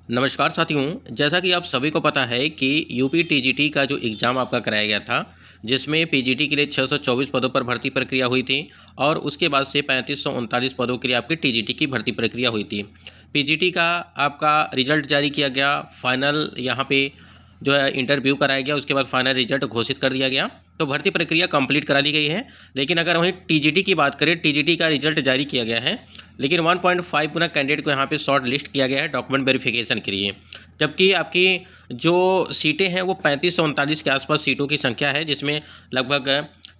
नमस्कार साथियों, जैसा कि आप सभी को पता है कि यूपी टीजीटी का जो एग्ज़ाम आपका कराया गया था, जिसमें पीजीटी के लिए 624 पदों पर भर्ती प्रक्रिया हुई थी और उसके बाद से 3539 पदों के लिए आपकी टीजीटी की भर्ती प्रक्रिया हुई थी। पीजीटी का आपका रिजल्ट जारी किया गया, फाइनल यहाँ पे जो है इंटरव्यू कराया गया, उसके बाद फाइनल रिजल्ट घोषित कर दिया गया। तो भर्ती प्रक्रिया कंप्लीट करा दी गई है। लेकिन अगर वहीं टीजीटी की बात करें, टीजीटी का रिजल्ट जारी किया गया है, लेकिन 1.5 गुना कैंडिडेट को यहाँ पे शॉर्ट लिस्ट किया गया है डॉक्यूमेंट वेरिफिकेशन के लिए। जबकि आपकी जो सीटें हैं वो 35 से 39 के आसपास सीटों की संख्या है, जिसमें लगभग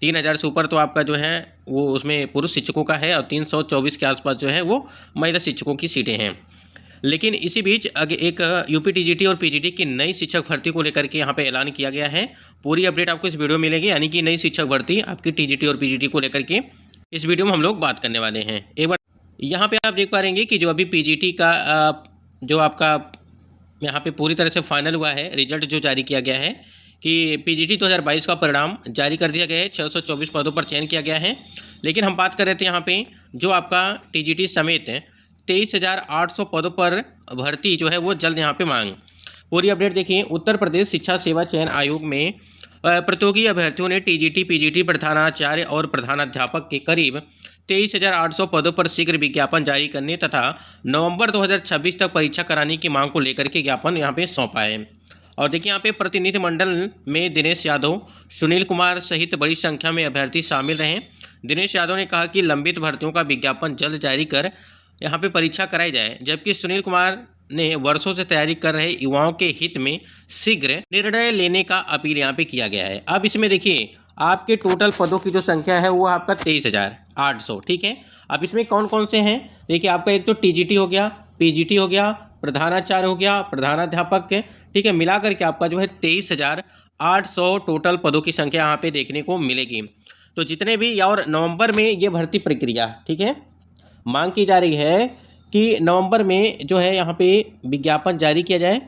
3000 से ऊपर तो आपका जो है वो उसमें पुरुष शिक्षकों का है और 324 के आसपास जो है वो महिला शिक्षकों की सीटें हैं। लेकिन इसी बीच एक यूपी टीजीटी और पीजीटी की नई शिक्षक भर्ती को लेकर के यहाँ पे ऐलान किया गया है। पूरी अपडेट आपको इस वीडियो में मिलेगी, यानी कि नई शिक्षक भर्ती आपकी टीजीटी और पीजीटी को लेकर के इस वीडियो में हम लोग बात करने वाले हैं। एक बार यहाँ पे आप देख पा रहे हैं कि जो अभी पीजीटी का जो आपका यहाँ पे पूरी तरह से फाइनल हुआ है, रिजल्ट जो जारी किया गया है कि पीजीटी 2022 का परिणाम जारी कर दिया गया है। 624 पदों पर चयन किया गया है। लेकिन हम बात कर रहे थे यहाँ पे जो आपका टीजीटी समेत 23,800 पदों पर भर्ती जो है वो जल्द यहाँ पे मांग। पूरी अपडेट देखिए। उत्तर प्रदेश शिक्षा सेवा चयन आयोग में प्रतियोगी अभ्यर्थियों ने टीजीटी पीजीटी प्रधानाचार्य और प्रधानाध्यापक के करीब 23,800 पदों पर शीघ्र विज्ञापन जारी करने तथा नवंबर 2026 तक परीक्षा कराने की मांग को लेकर के ज्ञापन यहाँ पे सौंपा है। और देखिए यहाँ पे प्रतिनिधिमंडल में दिनेश यादव, सुनील कुमार सहित बड़ी संख्या में अभ्यर्थी शामिल रहे। दिनेश यादव ने कहा कि लंबित भर्तियों का विज्ञापन जल्द जारी कर यहाँ पे परीक्षा कराई जाए, जबकि सुनील कुमार ने वर्षों से तैयारी कर रहे युवाओं के हित में शीघ्र निर्णय लेने का अपील यहाँ पे किया गया है। अब इसमें देखिए आपके टोटल पदों की जो संख्या है वो आपका 23,800, ठीक है। अब इसमें कौन कौन से हैं, देखिए आपका एक तो टीजीटी हो गया, पीजीटी हो गया, प्रधानाचार्य हो गया, प्रधानाध्यापक के, ठीक है, मिला करके आपका जो है 23,800 टोटल पदों की संख्या यहाँ पे देखने को मिलेगी। तो जितने भी और नवंबर में ये भर्ती प्रक्रिया, ठीक है, मांग की जा रही है कि नवंबर में जो है यहाँ पे विज्ञापन जारी किया जाए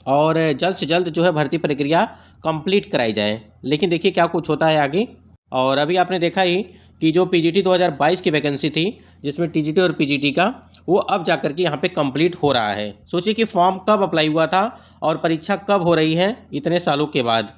और जल्द से जल्द जो है भर्ती प्रक्रिया कंप्लीट कराई जाए। लेकिन देखिए क्या कुछ होता है आगे। और अभी आपने देखा ही कि जो पीजीटी 2022 की वैकेंसी थी, जिसमें टीजीटी और पीजीटी का, वो अब जाकर के यहाँ पे कंप्लीट हो रहा है। सोचिए कि फॉर्म कब अप्लाई हुआ था और परीक्षा कब हो रही है इतने सालों के बाद।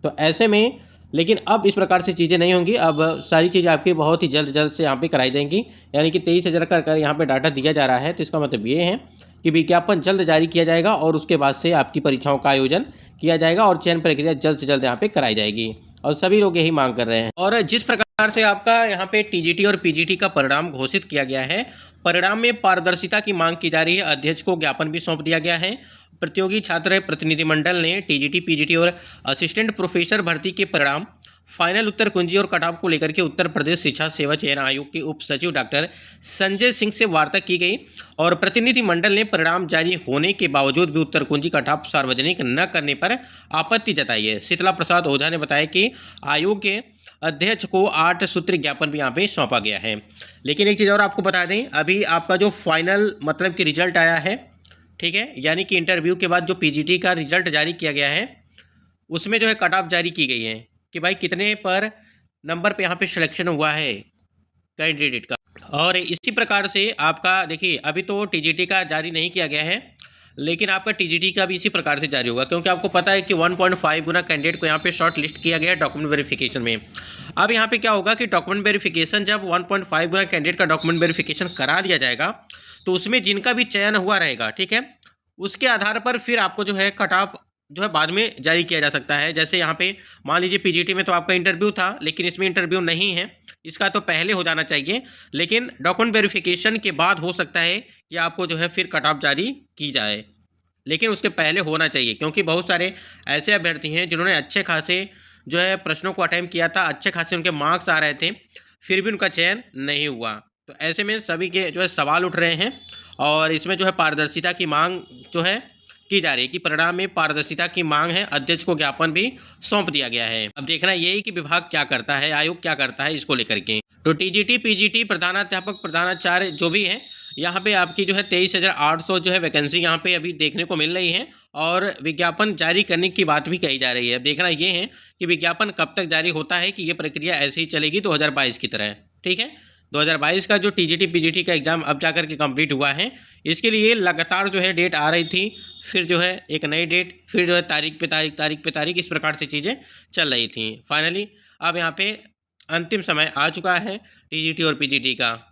तो ऐसे में लेकिन अब इस प्रकार से चीज़ें नहीं होंगी। अब सारी चीज़ें आपकी बहुत ही जल्द से यहाँ पे कराई जाएंगी, यानी कि 23,000 का यहाँ पे डाटा दिया जा रहा है। तो इसका मतलब ये है कि विज्ञापन जल्द जारी किया जाएगा और उसके बाद से आपकी परीक्षाओं का आयोजन किया जाएगा और चयन प्रक्रिया जल्द से जल्द यहाँ पे कराई जाएगी। और सभी लोग यही मांग कर रहे हैं। और जिस प्रकार से आपका यहाँ पे टीजीटी और पीजीटी का परिणाम घोषित किया गया है, परिणाम में पारदर्शिता की मांग की जा रही है। अध्यक्ष को ज्ञापन भी सौंप दिया गया है। प्रतियोगी छात्र प्रतिनिधिमंडल ने टीजीटी पीजीटी और असिस्टेंट प्रोफेसर भर्ती के परिणाम, फाइनल उत्तर कुंजी और कटऑफ को लेकर के उत्तर प्रदेश शिक्षा सेवा चयन आयोग के उप सचिव डॉक्टर संजय सिंह से वार्ता की गई और प्रतिनिधिमंडल ने परिणाम जारी होने के बावजूद भी उत्तर कुंजी कटऑफ सार्वजनिक न करने पर आपत्ति जताई है। शीतला प्रसाद ओझा ने बताया कि आयोग के अध्यक्ष को 8 सूत्री ज्ञापन भी यहाँ पे सौंपा गया है। लेकिन एक चीज़ और आपको बता दें, अभी आपका जो फाइनल मतलब कि रिजल्ट आया है, ठीक है, यानी कि इंटरव्यू के बाद जो पीजीटी का रिजल्ट जारी किया गया है, उसमें जो है कट ऑफ जारी की गई है कि भाई कितने पर नंबर पे यहाँ पे सिलेक्शन हुआ है कैंडिडेट का। और इसी प्रकार से आपका देखिए अभी तो टीजीटी का जारी नहीं किया गया है, लेकिन आपका टीजीटी का भी इसी प्रकार से जारी होगा, क्योंकि आपको पता है कि 1.5 गुना कैंडिडेट को यहाँ पे शॉर्ट लिस्ट किया गया है डॉक्यूमेंट वेरिफिकेशन में। अब यहाँ पे क्या होगा कि डॉक्यूमेंट वेरिफिकेशन जब 1.5 गुना कैंडिडेट का डॉक्यूमेंट वेरिफिकेशन करा लिया जाएगा, तो उसमें जिनका भी चयन हुआ रहेगा, ठीक है, उसके आधार पर फिर आपको जो है कट ऑफ जो है बाद में जारी किया जा सकता है। जैसे यहाँ पे मान लीजिए पीजीटी में तो आपका इंटरव्यू था, लेकिन इसमें इंटरव्यू नहीं है, इसका तो पहले हो जाना चाहिए, लेकिन डॉक्यूमेंट वेरिफिकेशन के बाद हो सकता है कि आपको जो है फिर कट ऑफ जारी की जाए, लेकिन उसके पहले होना चाहिए, क्योंकि बहुत सारे ऐसे अभ्यर्थी हैं जिन्होंने अच्छे खासे जो है प्रश्नों को अटेम्प्ट किया था, अच्छे खासे उनके मार्क्स आ रहे थे, फिर भी उनका चयन नहीं हुआ। तो ऐसे में सभी के जो है सवाल उठ रहे हैं और इसमें जो है पारदर्शिता की मांग जो है की जा रही है कि परिणाम में पारदर्शिता की मांग है। अध्यक्ष को ज्ञापन भी सौंप दिया गया है। अब देखना यही कि विभाग क्या करता है, आयोग क्या करता है इसको लेकर के। तो टीजीटी पीजीटी प्रधानाध्यापक प्रधानाचार्य जो भी है, यहाँ पे आपकी जो है 23,800 जो है वैकेंसी यहाँ पे अभी देखने को मिल रही है और विज्ञापन जारी करने की बात भी कही जा रही है। अब देखना ये है कि विज्ञापन कब तक जारी होता है, कि ये प्रक्रिया ऐसे ही चलेगी 2022 की तरह, ठीक है। 2022 का जो टीजीटी पीजीटी का एग्ज़ाम अब जाकर के कंप्लीट हुआ है, इसके लिए लगातार जो है डेट आ रही थी, फिर जो है एक नई डेट, फिर जो है तारीख पे तारीख, तारीख पे तारीख, इस प्रकार से चीज़ें चल रही थी। फाइनली अब यहाँ पे अंतिम समय आ चुका है टीजीटी और पीजीटी का।